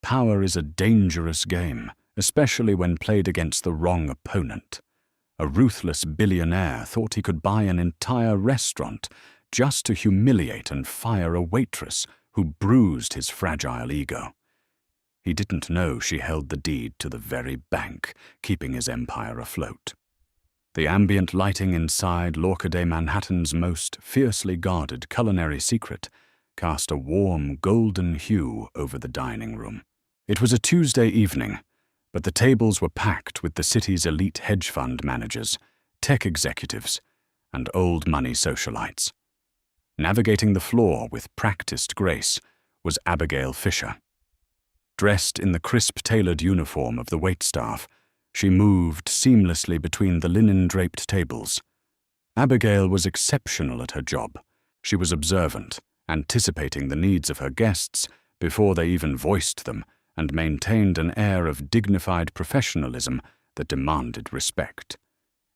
power is a dangerous game, especially when played against the wrong opponent. A ruthless billionaire thought he could buy an entire restaurant just to humiliate and fire a waitress who bruised his fragile ego. He didn't know she held the deed to the very bank, keeping his empire afloat. The ambient lighting inside Lorcaday Manhattan's most fiercely guarded culinary secret cast a warm golden hue over the dining room. It was a Tuesday evening, but the tables were packed with the city's elite hedge fund managers, tech executives, and old money socialites. Navigating the floor with practiced grace was Abigail Fisher. Dressed in the crisp-tailored uniform of the waitstaff, she moved seamlessly between the linen-draped tables. Abigail was exceptional at her job. She was observant, anticipating the needs of her guests before they even voiced them, and maintained an air of dignified professionalism that demanded respect.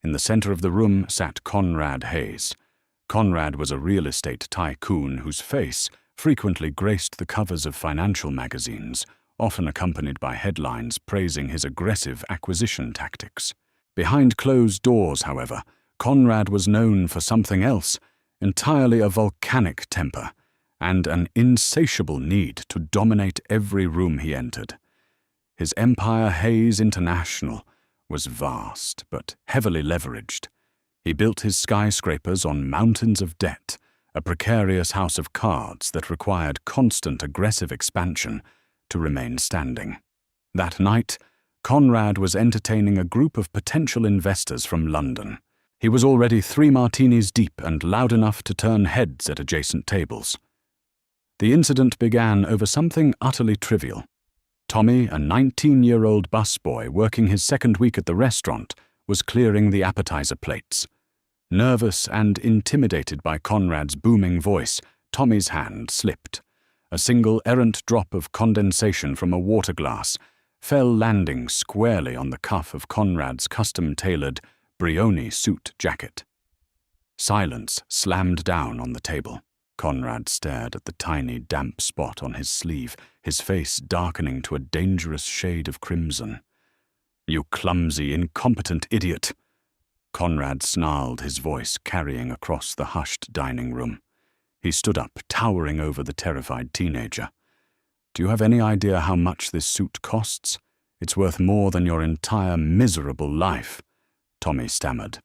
In the center of the room sat Conrad Hayes. Conrad was a real estate tycoon whose face frequently graced the covers of financial magazines, often accompanied by headlines praising his aggressive acquisition tactics. Behind closed doors, however, Conrad was known for something else, entirely a volcanic temper, and an insatiable need to dominate every room he entered. His empire, Hayes International, was vast but heavily leveraged. He built his skyscrapers on mountains of debt, a precarious house of cards that required constant aggressive expansion to remain standing. That night, Conrad was entertaining a group of potential investors from London. He was already 3 martinis deep and loud enough to turn heads at adjacent tables. The incident began over something utterly trivial. Tommy, a 19-year-old busboy working his second week at the restaurant, was clearing the appetizer plates. Nervous and intimidated by Conrad's booming voice, Tommy's hand slipped. A single errant drop of condensation from a water glass fell, landing squarely on the cuff of Conrad's custom-tailored Brioni suit jacket. Silence slammed down on the table. Conrad stared at the tiny, damp spot on his sleeve, his face darkening to a dangerous shade of crimson. "You clumsy, incompetent idiot!" Conrad snarled, his voice carrying across the hushed dining room. He stood up, towering over the terrified teenager. "Do you have any idea how much this suit costs? It's worth more than your entire miserable life," Tommy stammered,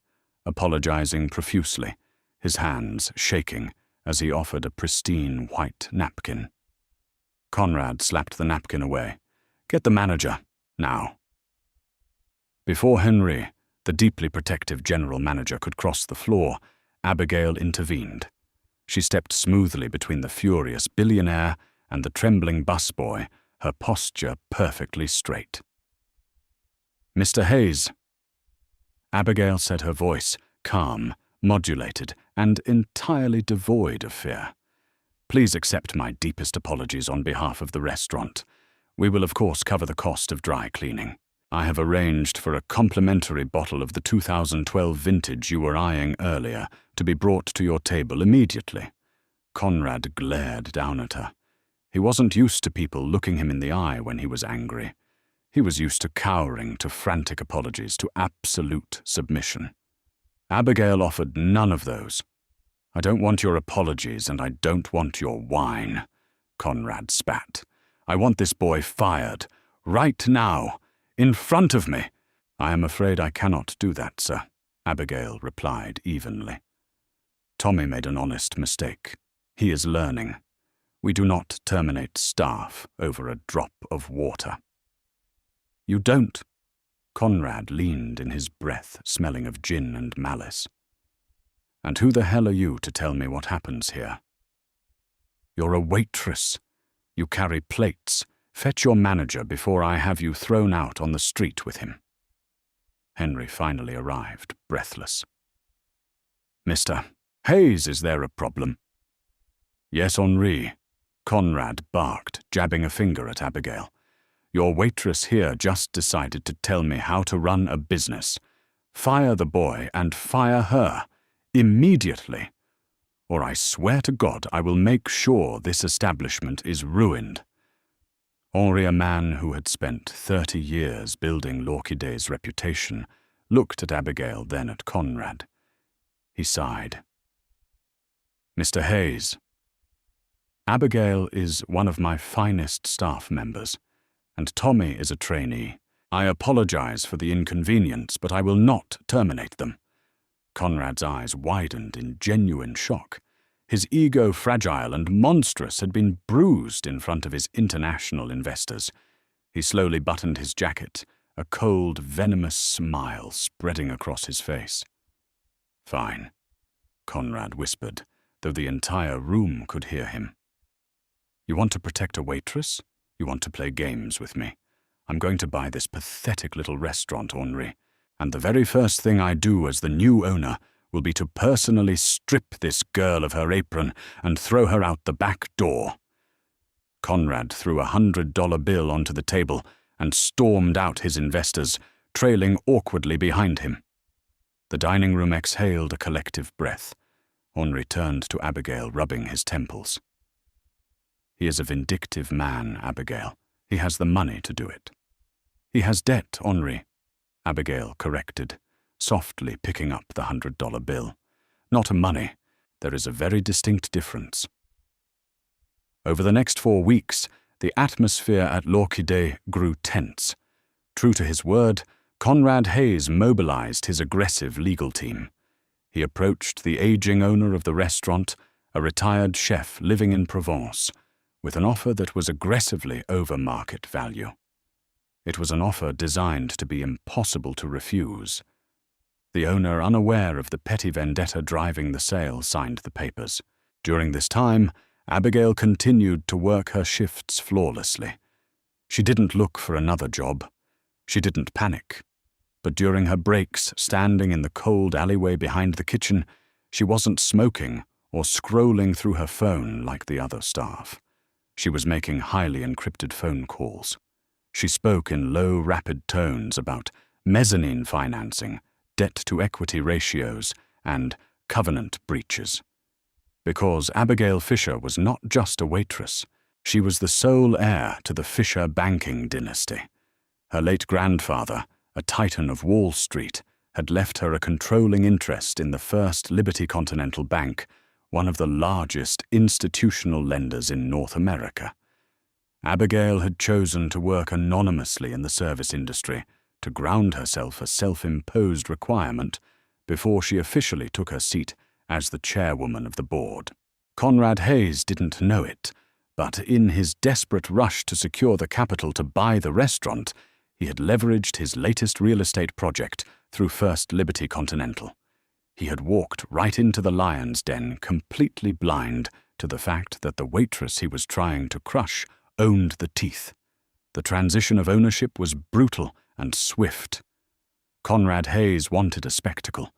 apologizing profusely, his hands shaking as he offered a pristine white napkin. Conrad slapped the napkin away. "Get the manager, now." Before Henry, the deeply protective general manager, could cross the floor, Abigail intervened. She stepped smoothly between the furious billionaire and the trembling busboy, her posture perfectly straight. "Mr. Hayes." Abigail said, her voice calm, modulated, and entirely devoid of fear. "Please accept my deepest apologies on behalf of the restaurant. We will of course cover the cost of dry cleaning. I have arranged for a complimentary bottle of the 2012 vintage you were eyeing earlier to be brought to your table immediately." Conrad glared down at her. He wasn't used to people looking him in the eye when he was angry. He was used to cowering to frantic apologies, to absolute submission. Abigail offered none of those. "I don't want your apologies, and I don't want your wine," Conrad spat. "I want this boy fired, right now, in front of me." "I am afraid I cannot do that, sir," Abigail replied evenly. "Tommy made an honest mistake. He is learning. We do not terminate staff over a drop of water." "You don't?" Conrad leaned in his breath, smelling of gin and malice. "And who the hell are you to tell me what happens here?" "You're a waitress. You carry plates. Fetch your manager before I have you thrown out on the street with him." Henry finally arrived, breathless. "Mr. Hayes, is there a problem?" "Yes, Henri," Conrad barked, jabbing a finger at Abigail. "Your waitress here just decided to tell me how to run a business. Fire the boy and fire her, immediately, or I swear to God I will make sure this establishment is ruined." Henri, a man who had spent 30 years building Lorquidet's reputation, looked at Abigail, then at Conrad. He sighed. "Mr. Hayes, Abigail is one of my finest staff members, and Tommy is a trainee. I apologize for the inconvenience, but I will not terminate them." Conrad's eyes widened in genuine shock. His ego, fragile and monstrous, had been bruised in front of his international investors. He slowly buttoned his jacket, a cold, venomous smile spreading across his face. "Fine," Conrad whispered, though the entire room could hear him. "You want to protect a waitress? You want to play games with me? I'm going to buy this pathetic little restaurant, Henri, and the very first thing I do as the new owner will be to personally strip this girl of her apron and throw her out the back door." Conrad threw a $100 bill onto the table and stormed out his investors, trailing awkwardly behind him. The dining room exhaled a collective breath. Henri turned to Abigail, rubbing his temples. "He is a vindictive man, Abigail. He has the money to do it." "He has debt, Henri," Abigail corrected, softly picking up the $100 bill. "Not money. There is a very distinct difference." Over the next 4 weeks, the atmosphere at Lorquidet grew tense. True to his word, Conrad Hayes mobilized his aggressive legal team. He approached the aging owner of the restaurant, a retired chef living in Provence, with an offer that was aggressively over market value. It was an offer designed to be impossible to refuse. The owner, unaware of the petty vendetta driving the sale, signed the papers. During this time, Abigail continued to work her shifts flawlessly. She didn't look for another job. She didn't panic. But during her breaks, standing in the cold alleyway behind the kitchen, she wasn't smoking or scrolling through her phone like the other staff. She was making highly encrypted phone calls. She spoke in low, rapid tones about mezzanine financing, debt-to-equity ratios, and covenant breaches. Because Abigail Fisher was not just a waitress, she was the sole heir to the Fisher banking dynasty. Her late grandfather, a titan of Wall Street, had left her a controlling interest in the First Liberty Continental Bank, one of the largest institutional lenders in North America. Abigail had chosen to work anonymously in the service industry, to ground herself a self-imposed requirement before she officially took her seat as the chairwoman of the board. Conrad Hayes didn't know it, but in his desperate rush to secure the capital to buy the restaurant, he had leveraged his latest real estate project through First Liberty Continental. He had walked right into the lion's den, completely blind to the fact that the waitress he was trying to crush owned the teeth. The transition of ownership was brutal and swift. Conrad Hayes wanted a spectacle.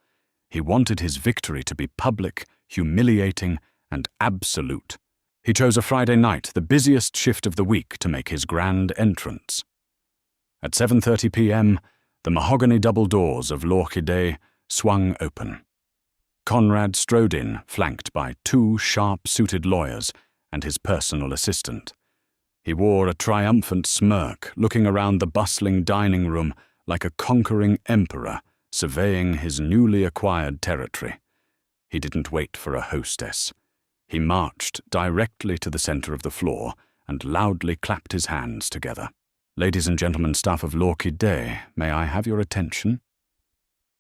He wanted his victory to be public, humiliating, and absolute. He chose a Friday night, the busiest shift of the week, to make his grand entrance. At 7:30 p.m., the mahogany double doors of Lorquidet swung open. Conrad strode in, flanked by 2 sharp-suited lawyers and his personal assistant. He wore a triumphant smirk, looking around the bustling dining room like a conquering emperor surveying his newly acquired territory. He didn't wait for a hostess. He marched directly to the center of the floor and loudly clapped his hands together. "Ladies and gentlemen, staff of Lorquidet, may I have your attention?"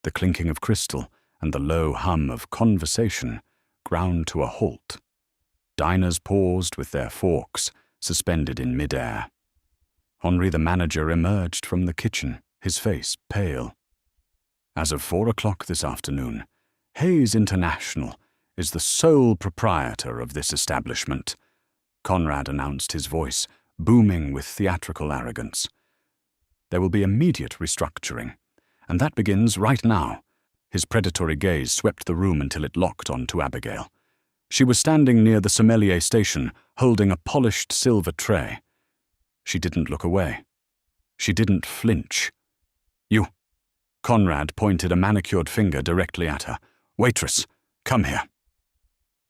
The clinking of crystal and the low hum of conversation ground to a halt. Diners paused with their forks suspended in midair. Henri, the manager, emerged from the kitchen, his face pale. "As of 4 o'clock this afternoon, Hayes International is the sole proprietor of this establishment," Conrad announced, his voice booming with theatrical arrogance. "There will be immediate restructuring, and that begins right now." His predatory gaze swept the room until it locked onto Abigail. She was standing near the sommelier station, holding a polished silver tray. She didn't look away. She didn't flinch. "You." Conrad pointed a manicured finger directly at her. "Waitress, come here."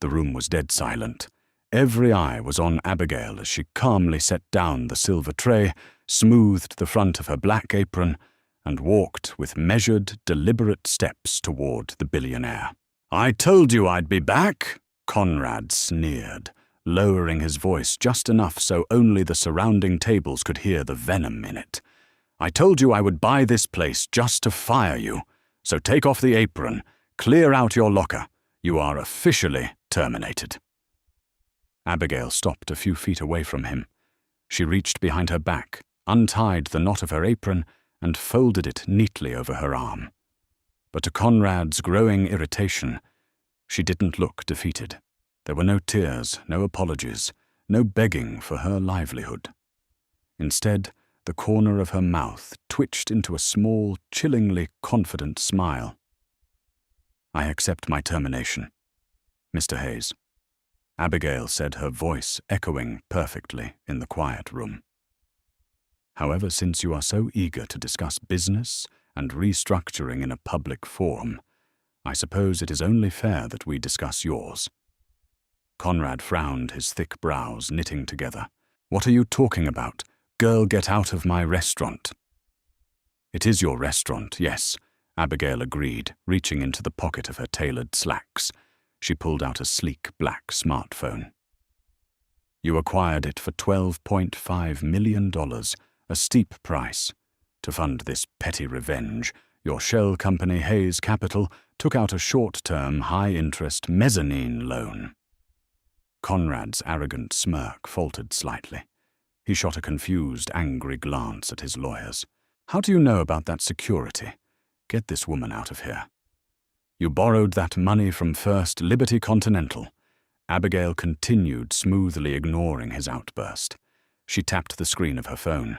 The room was dead silent. Every eye was on Abigail as she calmly set down the silver tray, smoothed the front of her black apron, and walked with measured, deliberate steps toward the billionaire. "I told you I'd be back," Conrad sneered, lowering his voice just enough so only the surrounding tables could hear the venom in it. "I told you I would buy this place just to fire you. So take off the apron, clear out your locker. You are officially terminated." Abigail stopped a few feet away from him. She reached behind her back, untied the knot of her apron, and folded it neatly over her arm. But to Conrad's growing irritation, she didn't look defeated. There were no tears, no apologies, no begging for her livelihood. Instead, the corner of her mouth twitched into a small, chillingly confident smile. "I accept my termination, Mr. Hayes," Abigail said, her voice echoing perfectly in the quiet room. "However, since you are so eager to discuss business and restructuring in a public forum, I suppose it is only fair that we discuss yours." Conrad frowned, his thick brows knitting together. "What are you talking about? Girl, get out of my restaurant." "It is your restaurant, yes," Abigail agreed, reaching into the pocket of her tailored slacks. She pulled out a sleek black smartphone. "You acquired it for $12.5 million, a steep price. To fund this petty revenge, your shell company, Hayes Capital, took out a short-term, high-interest mezzanine loan." Conrad's arrogant smirk faltered slightly. He shot a confused, angry glance at his lawyers. "How do you know about that security? Get this woman out of here." "You borrowed that money from First Liberty Continental." Abigail continued, smoothly ignoring his outburst. She tapped the screen of her phone.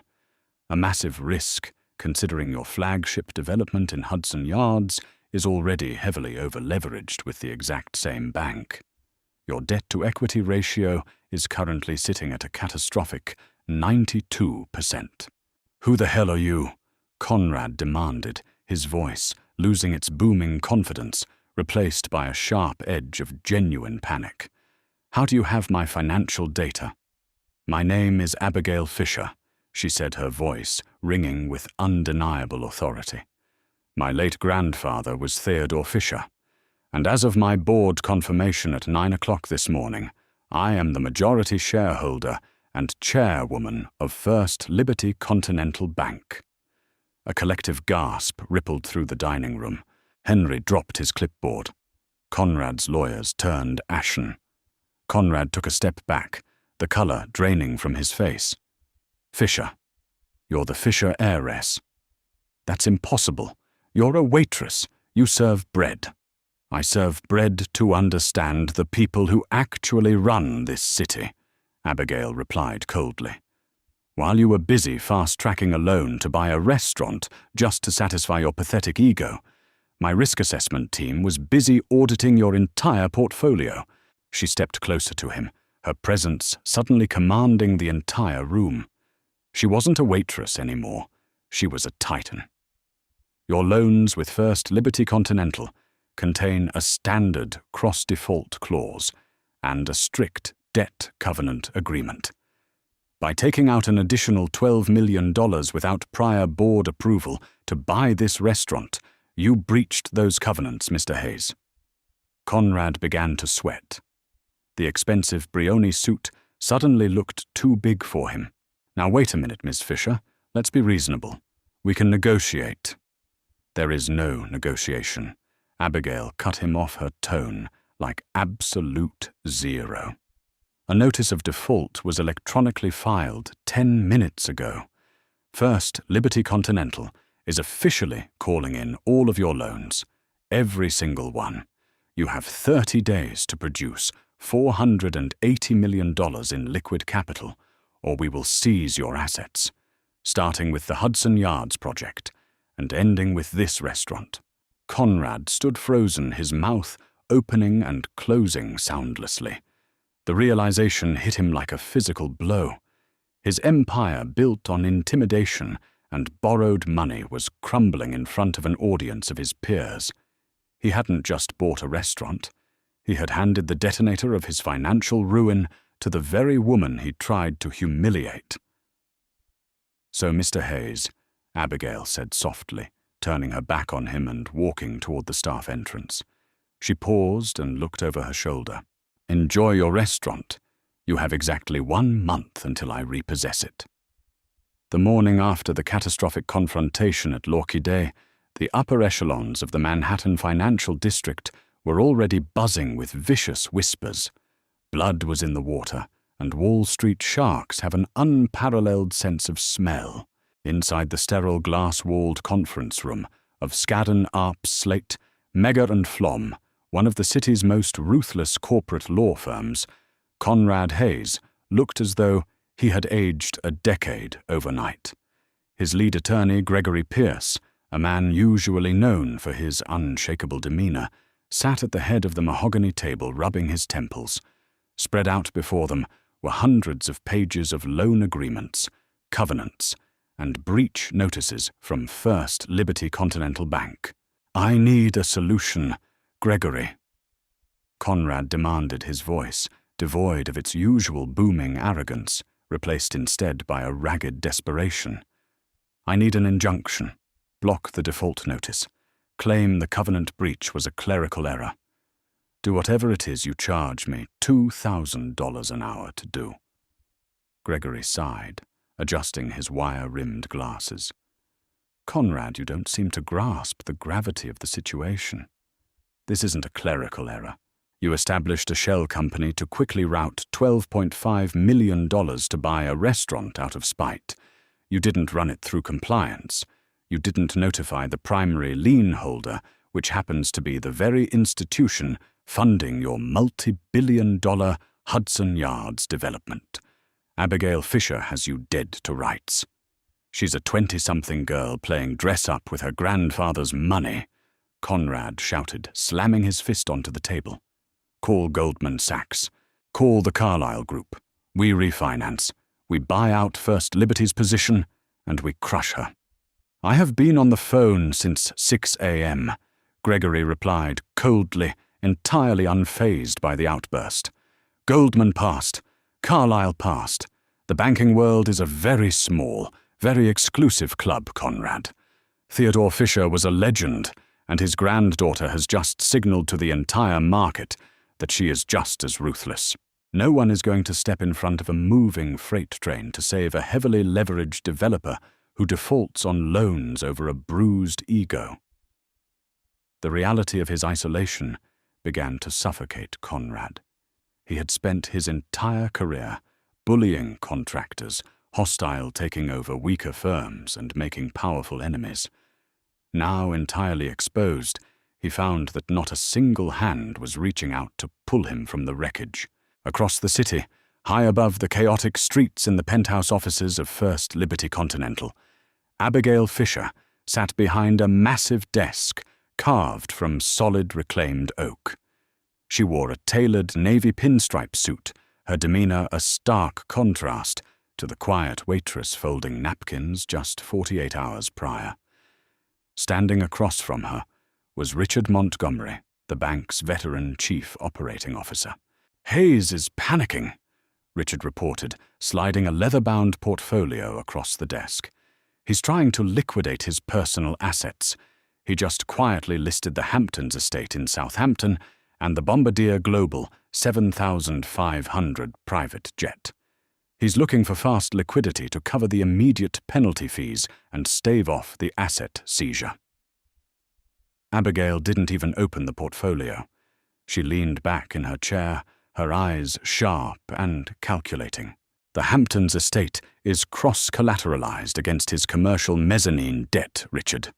"A massive risk, considering your flagship development in Hudson Yards is already heavily over-leveraged with the exact same bank. Your debt-to-equity ratio is currently sitting at a catastrophic 92%. "Who the hell are you?" Conrad demanded, his voice losing its booming confidence, replaced by a sharp edge of genuine panic. "How do you have my financial data?" "My name is Abigail Fisher," she said, her voice ringing with undeniable authority. "My late grandfather was Theodore Fisher, and as of my board confirmation at 9 o'clock this morning, I am the majority shareholder and chairwoman of First Liberty Continental Bank." A collective gasp rippled through the dining room. Henry dropped his clipboard. Conrad's lawyers turned ashen. Conrad took a step back, the color draining from his face. "Fisher, you're the Fisher heiress." "That's impossible. You're a waitress. You serve bread." "I serve bread to understand the people who actually run this city," Abigail replied coldly. "While you were busy fast-tracking a loan to buy a restaurant just to satisfy your pathetic ego, my risk assessment team was busy auditing your entire portfolio." She stepped closer to him, her presence suddenly commanding the entire room. She wasn't a waitress anymore. She was a titan. "Your loans with First Liberty Continental contain a standard cross-default clause and a strict debt covenant agreement. By taking out an additional $12 million without prior board approval to buy this restaurant, you breached those covenants, Mr. Hayes." Conrad began to sweat. The expensive Brioni suit suddenly looked too big for him. "Now wait a minute, Miss Fisher. Let's be reasonable. We can negotiate." "There is no negotiation." Abigail cut him off, her tone like absolute zero. "A notice of default was electronically filed 10 minutes ago. First Liberty Continental is officially calling in all of your loans, every single one. You have 30 days to produce $480 million in liquid capital, or we will seize your assets, starting with the Hudson Yards project and ending with this restaurant." Conrad stood frozen, his mouth opening and closing soundlessly. The realization hit him like a physical blow. His empire, built on intimidation and borrowed money, was crumbling in front of an audience of his peers. He hadn't just bought a restaurant. He had handed the detonator of his financial ruin to the very woman he tried to humiliate. "So, Mr. Hayes," Abigail said softly, turning her back on him and walking toward the staff entrance. She paused and looked over her shoulder. "Enjoy your restaurant. You have exactly 1 month until I repossess it." The morning after the catastrophic confrontation at L'Orchidée, the upper echelons of the Manhattan financial district were already buzzing with vicious whispers. Blood was in the water, and Wall Street sharks have an unparalleled sense of smell. Inside the sterile glass-walled conference room of Skadden, Arps, Slate, Megger and Flom, one of the city's most ruthless corporate law firms, Conrad Hayes looked as though he had aged a decade overnight. His lead attorney, Gregory Pierce, a man usually known for his unshakable demeanor, sat at the head of the mahogany table rubbing his temples. Spread out before them were hundreds of pages of loan agreements, covenants, and breach notices from First Liberty Continental Bank. "I need a solution, Gregory," Conrad demanded, his voice, devoid of its usual booming arrogance, replaced instead by a ragged desperation. "I need an injunction. Block the default notice. Claim the covenant breach was a clerical error. Do whatever it is you charge me $2,000 an hour to do." Gregory sighed, adjusting his wire-rimmed glasses. "Conrad, you don't seem to grasp the gravity of the situation. This isn't a clerical error. You established a shell company to quickly route $12.5 million to buy a restaurant out of spite. You didn't run it through compliance. You didn't notify the primary lien holder, which happens to be the very institution funding your multi-billion-dollar Hudson Yards development. Abigail Fisher has you dead to rights. She's a 20-something girl playing dress-up with her grandfather's money," Conrad shouted, slamming his fist onto the table. "Call Goldman Sachs. Call the Carlyle Group. We refinance. We buy out First Liberty's position, and we crush her." "I have been on the phone since 6 a.m., Gregory replied coldly, entirely unfazed by the outburst. "Goldman passed. Carlyle passed. The banking world is a very small, very exclusive club, Conrad. Theodore Fisher was a legend, and his granddaughter has just signaled to the entire market that she is just as ruthless. No one is going to step in front of a moving freight train to save a heavily leveraged developer who defaults on loans over a bruised ego." The reality of his isolation began to suffocate Conrad. He had spent his entire career bullying contractors, hostile taking over weaker firms and making powerful enemies. Now entirely exposed, he found that not a single hand was reaching out to pull him from the wreckage. Across the city, high above the chaotic streets in the penthouse offices of First Liberty Continental, Abigail Fisher sat behind a massive desk carved from solid reclaimed oak. She wore a tailored navy pinstripe suit, her demeanor a stark contrast to the quiet waitress folding napkins just 48 hours prior. Standing across from her was Richard Montgomery, the bank's veteran chief operating officer. "Hayes is panicking," Richard reported, sliding a leather-bound portfolio across the desk. "He's trying to liquidate his personal assets. He just quietly listed the Hamptons estate in Southampton and the Bombardier Global 7,500 private jet. He's looking for fast liquidity to cover the immediate penalty fees and stave off the asset seizure." Abigail didn't even open the portfolio. She leaned back in her chair, her eyes sharp and calculating. "The Hamptons estate is cross-collateralized against his commercial mezzanine debt, Richard.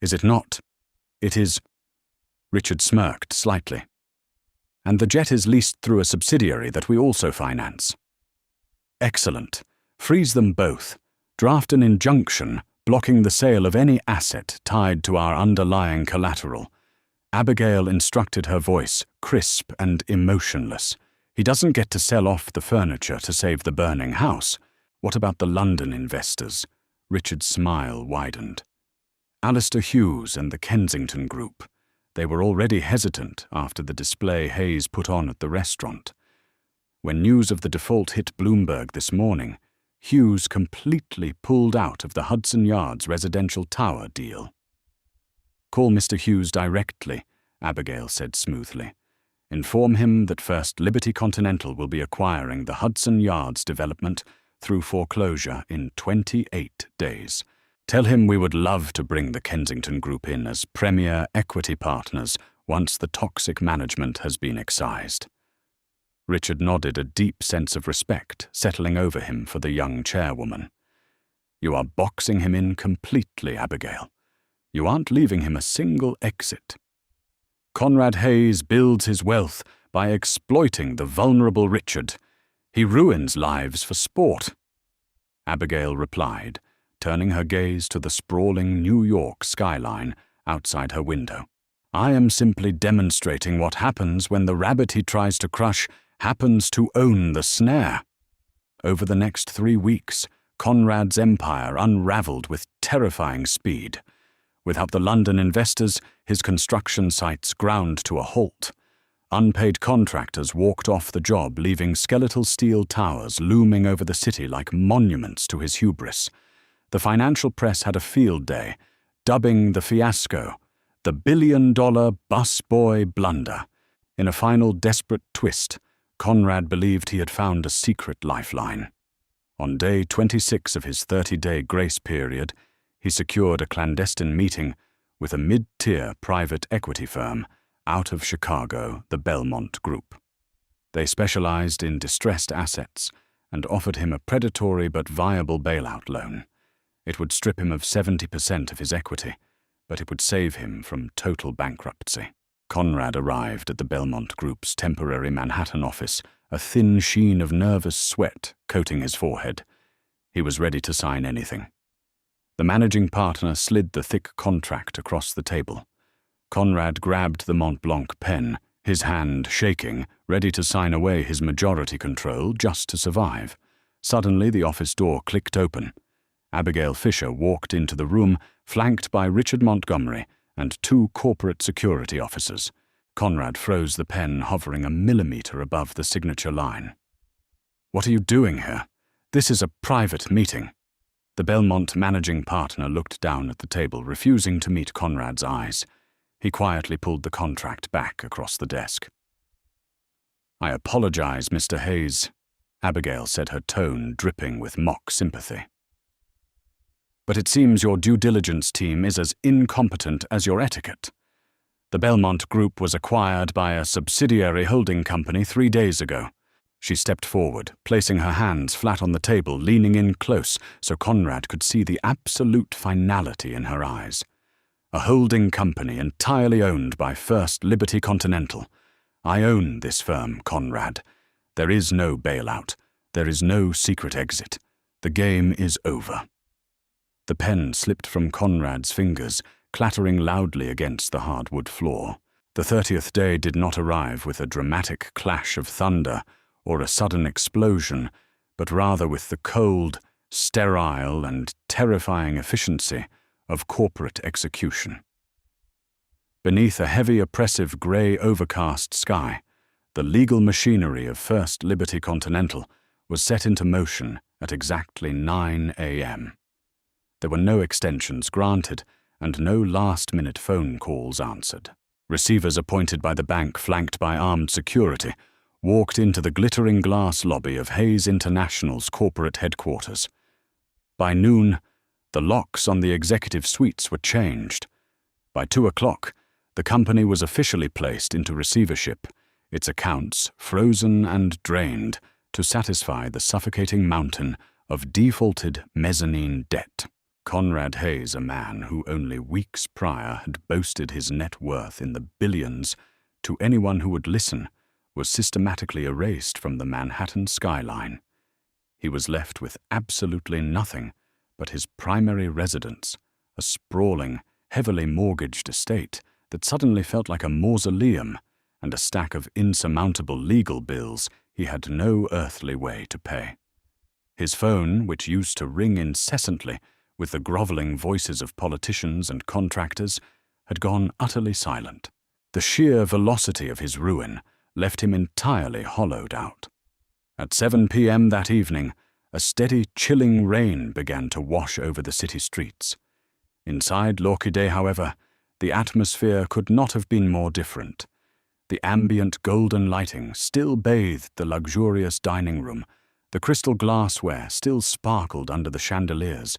Is it not?" "It is." Richard smirked slightly. "And the jet is leased through a subsidiary that we also finance." "Excellent. Freeze them both. Draft an injunction blocking the sale of any asset tied to our underlying collateral." Abigail instructed, her voice crisp and emotionless. "He doesn't get to sell off the furniture to save the burning house. What about the London investors?" Richard's smile widened. "Alistair Hughes and the Kensington Group. They were already hesitant after the display Hayes put on at the restaurant. When news of the default hit Bloomberg this morning, Hughes completely pulled out of the Hudson Yards residential tower deal. "Call Mr. Hughes directly," Abigail said smoothly. "Inform him that First Liberty Continental will be acquiring the Hudson Yards development through foreclosure in 28 days. Tell him we would love to bring the Kensington Group in as premier equity partners once the toxic management has been excised." Richard nodded, a deep sense of respect settling over him for the young chairwoman. "You are boxing him in completely, Abigail. You aren't leaving him a single exit. Conrad Hayes builds his wealth by exploiting the vulnerable Richard. He ruins lives for sport." Abigail replied, turning her gaze to the sprawling New York skyline outside her window. "I am simply demonstrating what happens when the rabbit he tries to crush happens to own the snare." Over the next 3 weeks, Conrad's empire unraveled with terrifying speed. Without the London investors, his construction sites ground to a halt. Unpaid contractors walked off the job, leaving skeletal steel towers looming over the city like monuments to his hubris. The financial press had a field day, dubbing the fiasco the billion-dollar busboy blunder. In a final desperate twist, Conrad believed he had found a secret lifeline. On day 26 of his 30-day grace period, he secured a clandestine meeting with a mid-tier private equity firm out of Chicago, the Belmont Group. They specialized in distressed assets and offered him a predatory but viable bailout loan. It would strip him of 70% of his equity, but it would save him from total bankruptcy. Conrad arrived at the Belmont Group's temporary Manhattan office, a thin sheen of nervous sweat coating his forehead. He was ready to sign anything. The managing partner slid the thick contract across the table. Conrad grabbed the Mont Blanc pen, his hand shaking, ready to sign away his majority control just to survive. Suddenly, the office door clicked open. Abigail Fisher walked into the room, flanked by Richard Montgomery and 2 corporate security officers. Conrad froze the pen, hovering a millimeter above the signature line. "What are you doing here? This is a private meeting." The Belmont managing partner looked down at the table, refusing to meet Conrad's eyes. He quietly pulled the contract back across the desk. "I apologize, Mr. Hayes," Abigail said, her tone dripping with mock sympathy. "But it seems your due diligence team is as incompetent as your etiquette. The Belmont Group was acquired by a subsidiary holding company 3 days ago." She stepped forward, placing her hands flat on the table, leaning in close so Conrad could see the absolute finality in her eyes. "A holding company entirely owned by First Liberty Continental. I own this firm, Conrad. There is no bailout. There is no secret exit. The game is over." The pen slipped from Conrad's fingers, clattering loudly against the hardwood floor. The 30th day did not arrive with a dramatic clash of thunder or a sudden explosion, but rather with the cold, sterile, and terrifying efficiency of corporate execution. Beneath a heavy, oppressive, grey, overcast sky, the legal machinery of First Liberty Continental was set into motion at exactly 9 a.m. There were no extensions granted and no last-minute phone calls answered. Receivers appointed by the bank, flanked by armed security, walked into the glittering glass lobby of Hayes International's corporate headquarters. By noon, the locks on the executive suites were changed. By 2 o'clock, the company was officially placed into receivership, its accounts frozen and drained to satisfy the suffocating mountain of defaulted mezzanine debt. Conrad Hayes, a man who only weeks prior had boasted his net worth in the billions, to anyone who would listen, was systematically erased from the Manhattan skyline. He was left with absolutely nothing but his primary residence, a sprawling, heavily mortgaged estate that suddenly felt like a mausoleum, and a stack of insurmountable legal bills he had no earthly way to pay. His phone, which used to ring incessantly with the groveling voices of politicians and contractors, had gone utterly silent. The sheer velocity of his ruin left him entirely hollowed out. At 7 p.m. that evening, a steady, chilling rain began to wash over the city streets. Inside L'Orchidée, however, the atmosphere could not have been more different. The ambient golden lighting still bathed the luxurious dining room, the crystal glassware still sparkled under the chandeliers,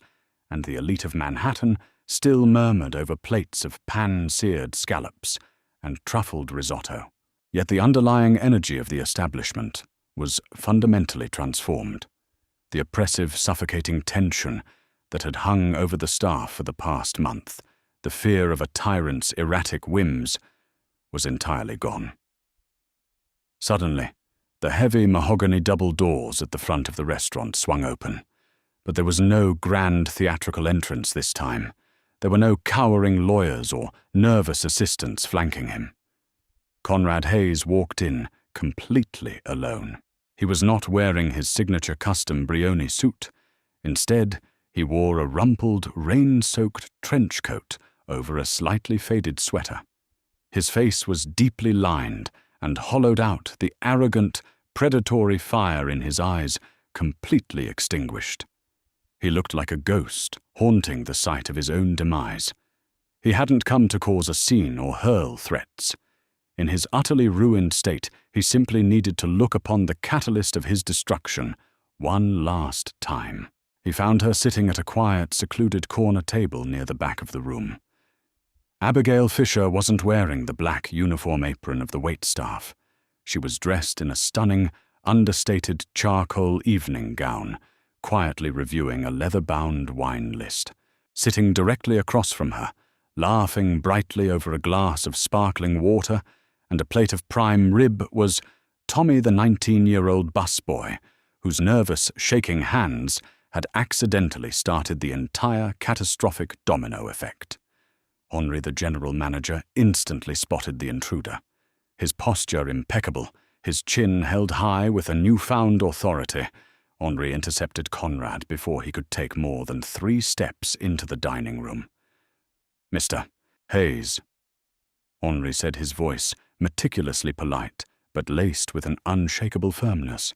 and the elite of Manhattan still murmured over plates of pan-seared scallops and truffled risotto. Yet the underlying energy of the establishment was fundamentally transformed. The oppressive, suffocating tension that had hung over the staff for the past month, the fear of a tyrant's erratic whims, was entirely gone. Suddenly, the heavy mahogany double doors at the front of the restaurant swung open, but there was no grand theatrical entrance this time. There were no cowering lawyers or nervous assistants flanking him. Conrad Hayes walked in, completely alone. He was not wearing his signature custom Brioni suit. Instead, he wore a rumpled, rain-soaked trench coat over a slightly faded sweater. His face was deeply lined and hollowed out, the arrogant, predatory fire in his eyes completely extinguished. He looked like a ghost, haunting the site of his own demise. He hadn't come to cause a scene or hurl threats. In his utterly ruined state, he simply needed to look upon the catalyst of his destruction one last time. He found her sitting at a quiet, secluded corner table near the back of the room. Abigail Fisher wasn't wearing the black uniform apron of the waitstaff. She was dressed in a stunning, understated charcoal evening gown, quietly reviewing a leather-bound wine list. Sitting directly across from her, laughing brightly over a glass of sparkling water and a plate of prime rib, was Tommy, the 19-year-old busboy, whose nervous, shaking hands had accidentally started the entire catastrophic domino effect. Henri, the general manager, instantly spotted the intruder. His posture impeccable, his chin held high with a newfound authority, Henri intercepted Conrad before he could take more than 3 steps into the dining room. "Mr. Hayes," Henri said, his voice meticulously polite, but laced with an unshakable firmness.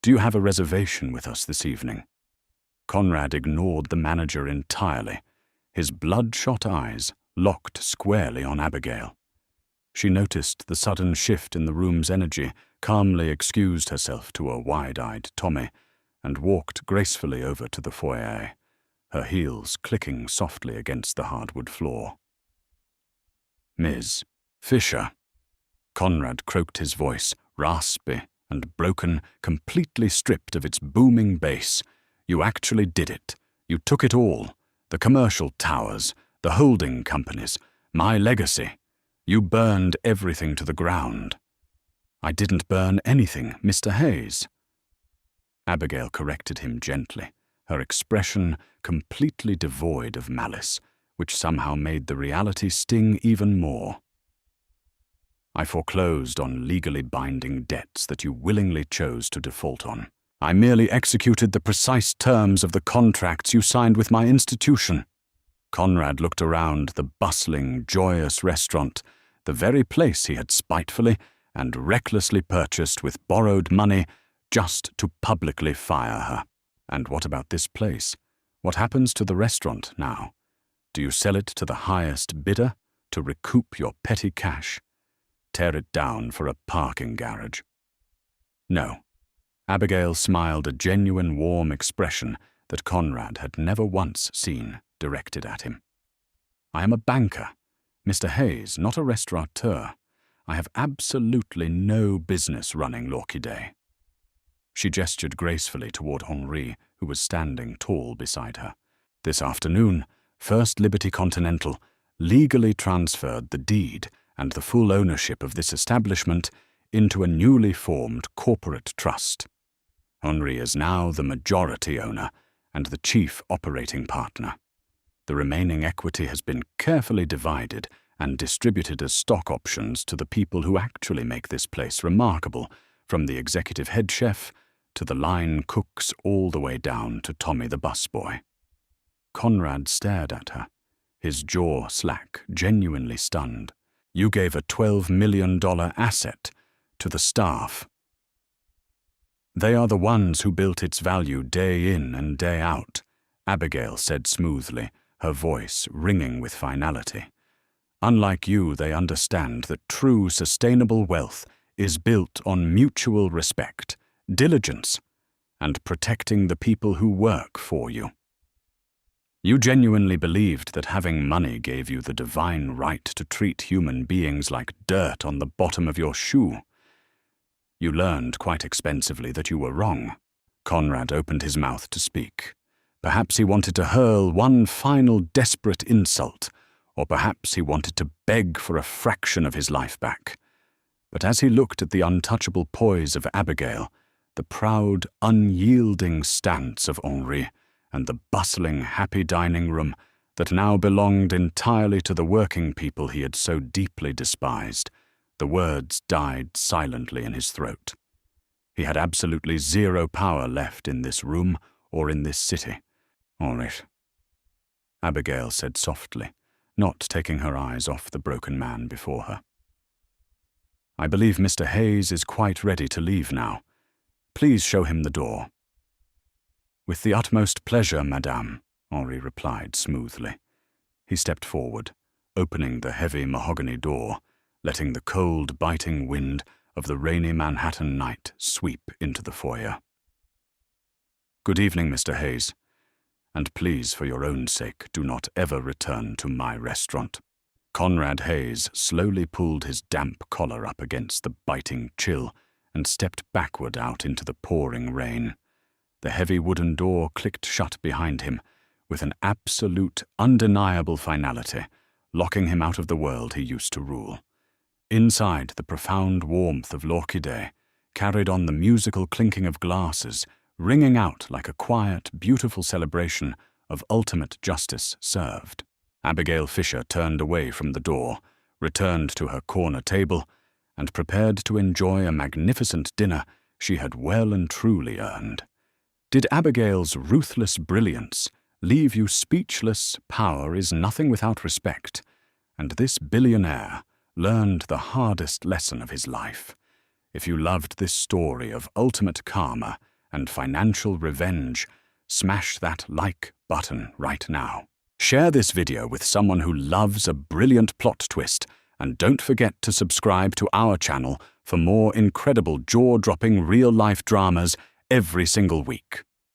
"Do you have a reservation with us this evening?" Conrad ignored the manager entirely, his bloodshot eyes locked squarely on Abigail. She noticed the sudden shift in the room's energy, calmly excused herself to a wide-eyed Tommy, and walked gracefully over to the foyer, her heels clicking softly against the hardwood floor. "Ms. Fisher," Conrad croaked, his voice raspy and broken, completely stripped of its booming bass. "You actually did it. You took it all. The commercial towers, the holding companies, my legacy. You burned everything to the ground." "I didn't burn anything, Mr. Hayes." Abigail corrected him gently, her expression completely devoid of malice, which somehow made the reality sting even more. "I foreclosed on legally binding debts that you willingly chose to default on. I merely executed the precise terms of the contracts you signed with my institution." Conrad looked around the bustling, joyous restaurant, the very place he had spitefully and recklessly purchased with borrowed money just to publicly fire her. "And what about this place? What happens to the restaurant now? Do you sell it to the highest bidder to recoup your petty cash? Tear it down for a parking garage?" "No." Abigail smiled, a genuine warm expression that Conrad had never once seen directed at him. "I am a banker, Mr. Hayes, not a restaurateur. I have absolutely no business running L'Orchidée." She gestured gracefully toward Henri, who was standing tall beside her. "This afternoon, First Liberty Continental legally transferred the deed and the full ownership of this establishment into a newly formed corporate trust. Henri is now the majority owner and the chief operating partner. The remaining equity has been carefully divided and distributed as stock options to the people who actually make this place remarkable, from the executive head chef to the line cooks all the way down to Tommy the busboy." Conrad stared at her, his jaw slack, genuinely stunned. You gave a $12 million asset to the staff. They are the ones who built its value day in and day out, Abigail said smoothly, her voice ringing with finality. Unlike you, they understand that true sustainable wealth is built on mutual respect, diligence, and protecting the people who work for you. You genuinely believed that having money gave you the divine right to treat human beings like dirt on the bottom of your shoe. You learned quite expensively that you were wrong. Conrad opened his mouth to speak. Perhaps he wanted to hurl one final desperate insult, or perhaps he wanted to beg for a fraction of his life back. But as he looked at the untouchable poise of Abigail, the proud, unyielding stance of Henri, and the bustling, happy dining room that now belonged entirely to the working people he had so deeply despised, the words died silently in his throat. He had absolutely zero power left in this room or in this city. "All right," Abigail said softly, not taking her eyes off the broken man before her. "I believe Mr. Hayes is quite ready to leave now. Please show him the door." "With the utmost pleasure, madame," Henri replied smoothly. He stepped forward, opening the heavy mahogany door, letting the cold, biting wind of the rainy Manhattan night sweep into the foyer. "Good evening, Mr. Hayes. And please, for your own sake, do not ever return to my restaurant." Conrad Hayes slowly pulled his damp collar up against the biting chill and stepped backward out into the pouring rain. The heavy wooden door clicked shut behind him with an absolute, undeniable finality, locking him out of the world he used to rule. Inside, the profound warmth of l'orchidée carried on the musical clinking of glasses, ringing out like a quiet, beautiful celebration of ultimate justice served. Abigail Fisher turned away from the door, returned to her corner table, and prepared to enjoy a magnificent dinner she had well and truly earned. Did Abigail's ruthless brilliance leave you speechless? Power is nothing without respect, and this billionaire learned the hardest lesson of his life. If you loved this story of ultimate karma and financial revenge, smash that like button right now. Share this video with someone who loves a brilliant plot twist, and don't forget to subscribe to our channel for more incredible jaw-dropping real-life dramas every single week.